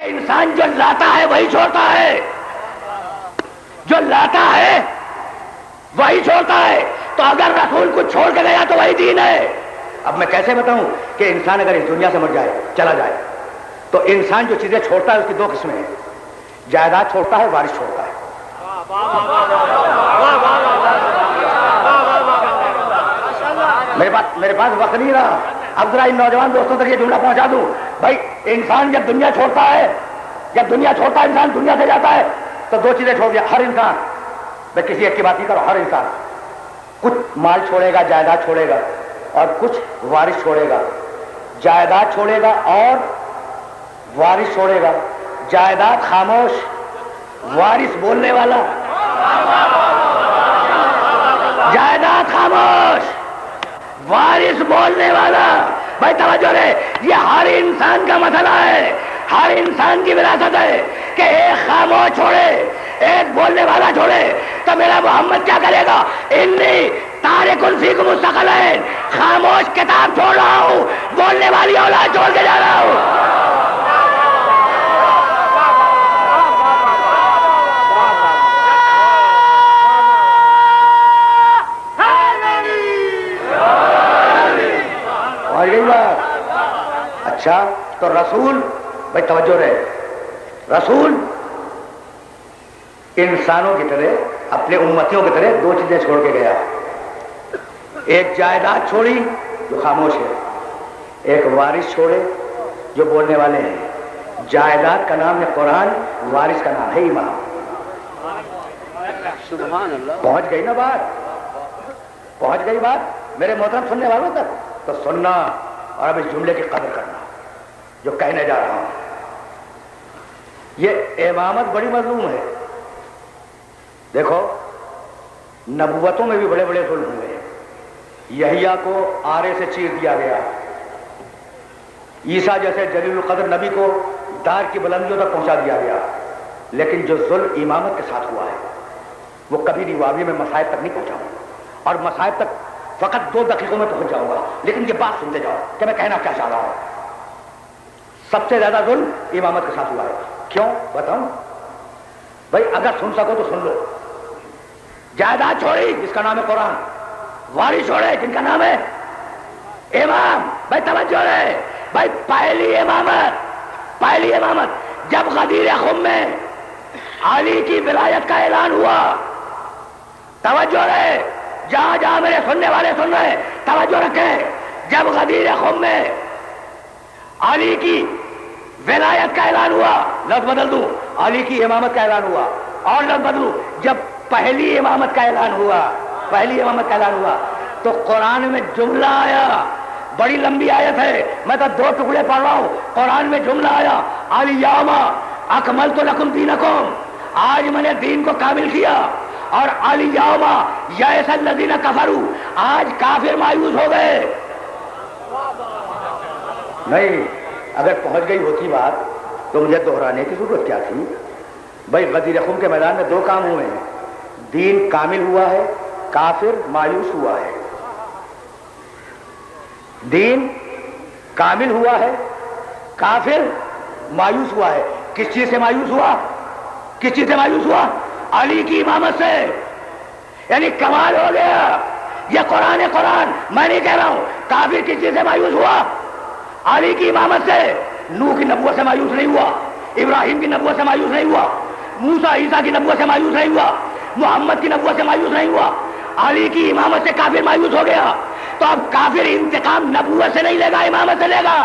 انسان جو لاتا ہے وہی چھوڑتا ہے، جو لاتا ہے وہی چھوڑتا ہے. تو اگر رسول کچھ چھوڑ کے گیا تو وہی دین ہے. اب میں کیسے بتاؤں کہ انسان اگر اس دنیا سے مر جائے، چلا جائے، تو انسان جو چیزیں چھوڑتا ہے اس کی دو قسمیں ہیں. جائیداد چھوڑتا ہے، وارث چھوڑتا ہے. میرے پاس وقت نہیں رہا، اب ذرا ان نوجوان دوستوں تک یہ جملہ پہنچا دوں. بھائی انسان جب دنیا چھوڑتا ہے، انسان دنیا سے جاتا ہے تو دو چیزیں چھوڑ دیا ہر انسان. میں کسی ایک کی بات نہیں کروں، ہر انسان کچھ مال چھوڑے گا، جائیداد چھوڑے گا، اور کچھ وارث چھوڑے گا. جائیداد چھوڑے گا اور وارث چھوڑے گا. جائیداد خاموش، وارث بولنے والا. جائیداد خاموش، وارث بولنے والا. بھائی توجہ رہے، یہ ہر انسان کا مسئلہ ہے، ہر انسان کی وراثت ہے کہ ایک خاموش چھوڑے، ایک بولنے والا چھوڑے. تو میرا محمد کیا کرے گا؟ انی تارک فیکم الثقلین، خاموش کتاب چھوڑ رہا ہوں، بولنے والی اولاد چھوڑ کے جا رہا ہوں. اچھا تو رسول، بھائی توجہ رہے، رسول انسانوں کی طرح، اپنے امتیوں کی طرح دو چیزیں چھوڑ کے گیا. ایک جائیداد چھوڑی جو خاموش ہے، ایک وارث چھوڑے جو بولنے والے ہیں. جائیداد کا نام ہے قرآن، وارث کا نام ہے ایمان. سبحان اللہ. پہنچ گئی نا بات؟ پہنچ گئی بات میرے محترم سننے والوں تک؟ تو سننا اور اب اس جملے کی قدر کرنا جو کہنے جا رہا ہوں. یہ امامت بڑی مظلوم ہے. دیکھو نبوتوں میں بھی بڑے بڑے ظلم ہوئے ہیں. یحییٰ کو آرے سے چیر دیا گیا. عیسیٰ جیسے جلیل القدر نبی کو دار کی بلندیوں تک پہنچا دیا گیا. لیکن جو ظلم امامت کے ساتھ ہوا ہے وہ کبھی نہیں ہوا. ابھی میں مصائب تک نہیں پہنچاؤں اور مصائب تک فقط 2 دقیقوں میں پہنچ جاؤں گا. لیکن یہ بات سنتے جاؤ کہ میں کہنا کیا چاہ رہا ہوں. سب سے زیادہ ظلم امامت کے ساتھ ہوا ہے. کیوں بتاؤں؟ بھائی اگر سن سکو تو سن لو. جائیداد چھوڑی جس کا نام ہے قرآن، وارث چھوڑے جن کا نام ہے امام. بھائی توجہ رہے، بھائی پہلی امامت جب غدیر خم میں علی کی ولایت کا اعلان ہوا. توجہ رہے، جہاں جہاں میرے سننے والے سن رہے توجہ رکھیں. جب غدیر خم میں علی کی ولایت کا اعلان ہوا، لفظ بدل دوں، علی کی امامت کا اعلان ہوا، اور لفظ بدلوں، جب پہلی امامت کا اعلان ہوا تو قرآن میں جملہ آیا. بڑی لمبی آیت ہے، میں تو 2 ٹکڑے پڑھ رہا ہوں. قرآن میں جملہ آیا، الیوم اکملت لکم دینکم، آج میں نے دین کو کامل کیا. اور الیوم یئس الذین کفروا، آج کافر مایوس ہو گئے. نہیں، اگر پہنچ گئی ہوتی بات تو مجھے دہرانے کی ضرورت کیا تھی؟ بھائی غدیر خم کے میدان میں 2 کام ہوئے ہیں. دین کامل ہوا ہے، کافر مایوس ہوا ہے. دین کامل ہوا ہے، کافر مایوس ہوا ہے. کس چیز سے مایوس ہوا؟ علی کی امامت سے. یعنی کمال ہو گیا. یہ قرآن میں نہیں کہہ رہا ہوں. کافر کس چیز سے مایوس ہوا؟ علی کی امامت سے. نوح کی نبوت سے مایوس نہیں ہوا، ابراہیم کی نبوت سے مایوس نہیں ہوا، موسیٰ عیسیٰ کی نبوت سے مایوس نہیں ہوا، محمد کی نبوت سے مایوس نہیں ہوا. علی کی امامت سے کافر مایوس ہو گیا. تو اب کافر انتقام نبوت سے نہیں لے گا، امامت سے لے گا.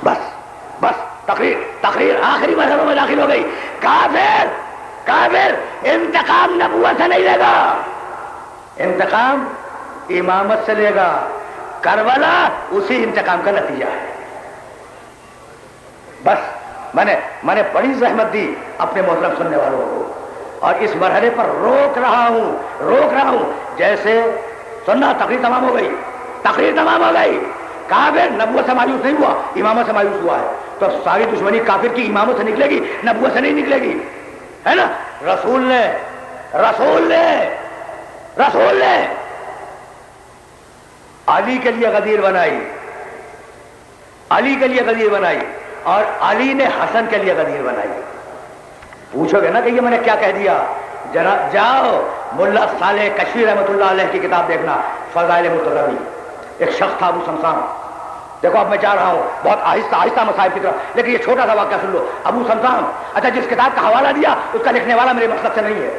بس تقریر آخری مرحلوں میں داخل ہو گئی. کافر انتقام نبوت سے نہیں لے گا، انتقام امامت سے لے گا. کربلا اسی انتقام کا نتیجہ ہے. بس میں نے بڑی زحمت دی اپنے محترم سننے والوں کو، اور اس مرحلے پر روک رہا ہوں. جیسے سننا، تقریر تمام ہو گئی. کافر نبوت سے مایوس نہیں ہوا، امامت سے مایوس ہوا ہے. تو ساری دشمنی کافر کی امامت سے نکلے گی، نبوت سے نہیں نکلے گی، ہے نا. رسول نے علی کے لیے غدیر بنائی. علی کے لیے غدیر بنائی اور علی نے حسن کے لیے غدیر بنائی. پوچھو گے نا کہ یہ میں نے کیا کہہ دیا؟ جاؤ ملا صالح کشی رحمۃ اللہ علیہ کی کتاب دیکھنا، فضائل مرتضوی. ایک شخص تھا ابو سمسام. دیکھو اب میں جا رہا ہوں بہت آہستہ آہستہ مصائب کی طرف، لیکن یہ چھوٹا سا واقعہ سن لو. ابو سمسام، اچھا جس کتاب کا حوالہ دیا اس کا لکھنے والا میرے مقصد سے نہیں ہے،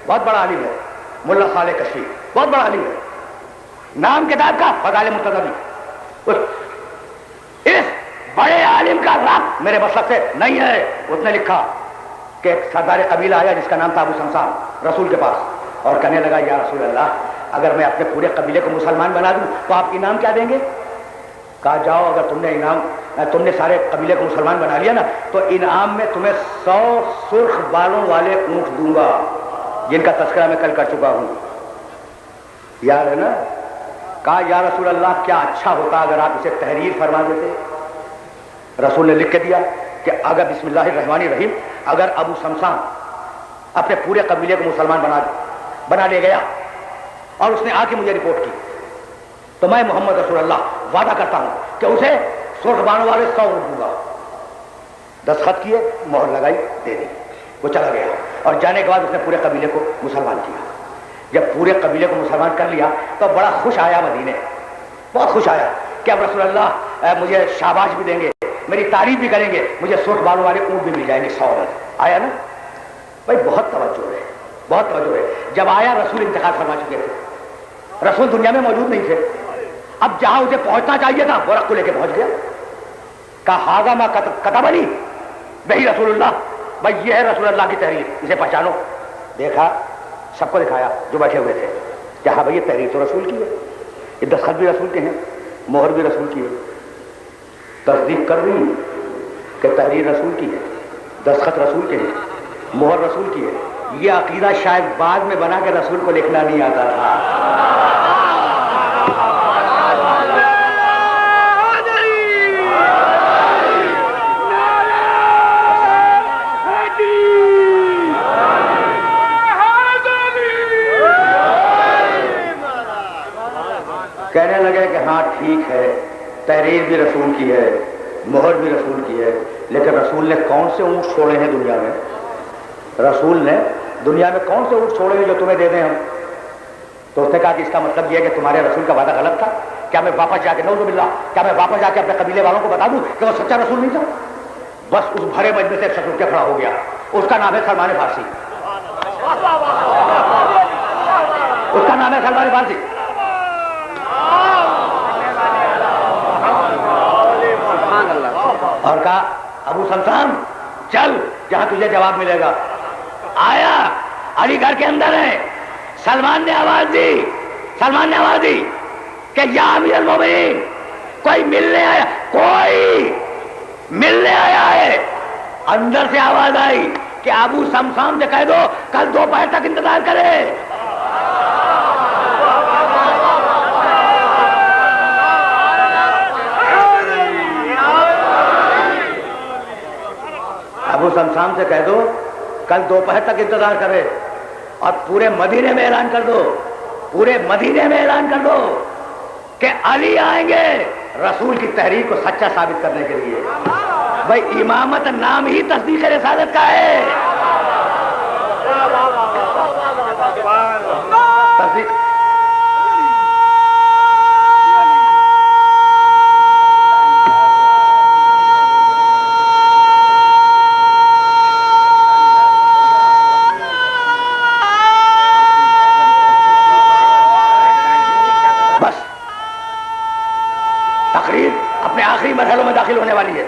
بہت بڑا عالم ہے، ملا صالح کشی بہت بڑا عالم ہے. نام کتاب کا فضائل مرتضوی. اس بڑے عالم کا رابط میرے مقصد سے نہیں ہے. اس نے لکھا کہ ایک سردار قبیلہ آیا جس کا نام تھا ابو سمسام رسول کے پاس اور کہنے لگا یا رسول اللہ اگر میں اپنے پورے قبیلے کو مسلمان بنا دوں تو آپ انعام کیا دیں گے؟ کہا جاؤ اگر تم نے سارے قبیلے کو مسلمان بنا لیا نا تو انعام میں تمہیں 100 سرخ بالوں والے اونٹ دوں گا جن کا تذکرہ میں کل کر چکا ہوں. یاد ہے نا؟ کہا یا رسول اللہ کیا اچھا ہوتا اگر آپ اسے تحریر فرما دیتے. رسول نے لکھ کے دیا کہ اگر بسم اللہ الرحمن الرحیم اگر ابو سمسام اپنے پورے قبیلے کو مسلمان بنا لے گیا اور اس نے آ کے مجھے رپورٹ کی تو میں محمد رسول اللہ وعدہ کرتا ہوں کہ اسے سرخ بالوں والے 100 اونٹ دوں گا. دستخط کیے، مہر لگائی، دے دی. وہ چلا گیا اور جانے کے بعد اس نے پورے قبیلے کو مسلمان کیا. جب پورے قبیلے کو مسلمان کر لیا تو بڑا خوش آیا مدینے، بہت خوش آیا کہ اب رسول اللہ مجھے شاباش بھی دیں گے، میری تعریف بھی کریں گے، مجھے سرخ بالوں والے اونٹ بھی مل جائیں گے 100. آیا نا بھائی؟ بہت توجہ ہے، بہت توجہ ہے. جب آیا رسول انتقال فرما چکے تھے، رسول دنیا میں موجود نہیں تھے. اب جہاں اسے پہنچنا چاہیے تھا ورق کو لے کے پہنچ گیا. کہا ہاگا ما کتبنی وہی رسول اللہ. بھائی یہ ہے رسول اللہ کی تحریر، اسے پہچانو. دیکھا، سب کو دکھایا جو بیٹھے ہوئے تھے کہ ہاں بھائی یہ تحریر تو رسول کی ہے، یہ دستخط بھی رسول کے ہیں، مہر بھی رسول کی ہے. تصدیق کر دی کہ تحریر رسول کی ہے، دستخط رسول کے ہیں، مہر رسول کی ہے. یہ عقیدہ شاید بعد میں بنا کے رسول کو لکھنا نہیں آتا تھا. کہنے لگے کہ ہاں ٹھیک ہے تحریر بھی رسول کی ہے، مہر بھی رسول کی ہے، لیکن رسول نے کون سے اونٹ چھوڑے ہیں دنیا میں؟ رسول نے دنیا میں کون سے اونٹ چھوڑے ہیں جو تمہیں دے دیں ہم؟ تو اس نے کہا کہ اس کا مطلب یہ ہے کہ تمہارے رسول کا وعدہ غلط تھا. کیا میں واپس جا کے نعوذ باللہ کیا میں واپس جا کے اپنے قبیلے والوں کو بتا دوں کہ وہ سچا رسول نہیں تھا؟ بس اس بھرے مجمع سے شخص اٹھ کے کھڑا ہو گیا. اس کا نام ہے سلمان فارسی. اس کا نام ہے سلمان فارسی. اور کہا ابو سمسام چل جہاں تجھے جواب ملے گا. آیا، علی گھر کے اندر ہے. سلمان نے آواز دی کہ یا امیر المومنین کوئی ملنے آیا ہے. اندر سے آواز آئی کہ ابو سمسام سے کہہ دو کل دوپہر تک انتظار کرے. ابو سمسام سے کہہ دو کل دوپہر تک انتظار کرے اور پورے مدینے میں اعلان کر دو کہ علی آئیں گے رسول کی تحریر کو سچا ثابت کرنے کے لیے. بھائی امامت نام ہی تصدیق رسالت کا ہے. تصدیق اپنے آخری مرحلوں میں داخل ہونے والی ہے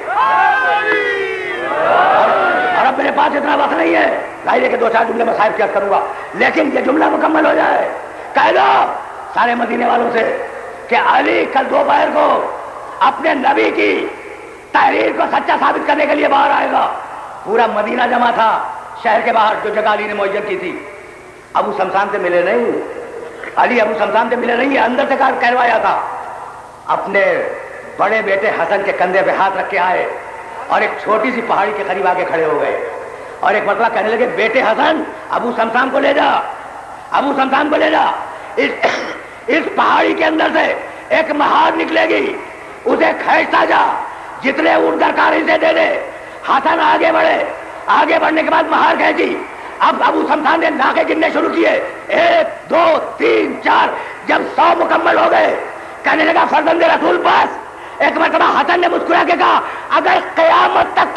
اور اب میرے پاس اتنا وقت نہیں ہے. ظاہر ہے کہ 2-4 جملے میں صاحب کیا کروں گا، لیکن یہ جملہ مکمل ہو جائے. کہہ دو سارے مدینے والوں سے کہ علی کل دوپہر کو اپنے نبی کی تحریر کو سچا ثابت کرنے کے لیے باہر آئے گا. پورا مدینہ جمع تھا شہر کے باہر جو جگہ علی نے معین کی تھی. ابو سمسام سے ملے نہیں علی، ابو سمسام سے ملے نہیں، اندر سے کہلوایا تھا. اپنے بڑے بیٹے حسن کے کندھے پہ ہاتھ رکھ کے آئے اور ایک چھوٹی سی پہاڑی کے قریب آگے کھڑے ہو گئے اور ایک مرتبہ کہنے لگے بیٹے حسن ابو سمسام کو لے جا. اس پہاڑی کے اندر سے ایک مہار نکلے گی، اسے کھینچتا جا. جتنے اونٹ درکار اسے دے دے. حسن آگے بڑھے, آگے بڑھنے کے بعد مہار کھینچی. اب ابو سمسان نے ناکے گننے شروع کیے, 1 2 3 4. جب 100 مکمل ہو گئے کہنے لگا فرزند رسول پاس. ایک مرتبہ حسن نے مسکرا کے کہا اگر قیامت تک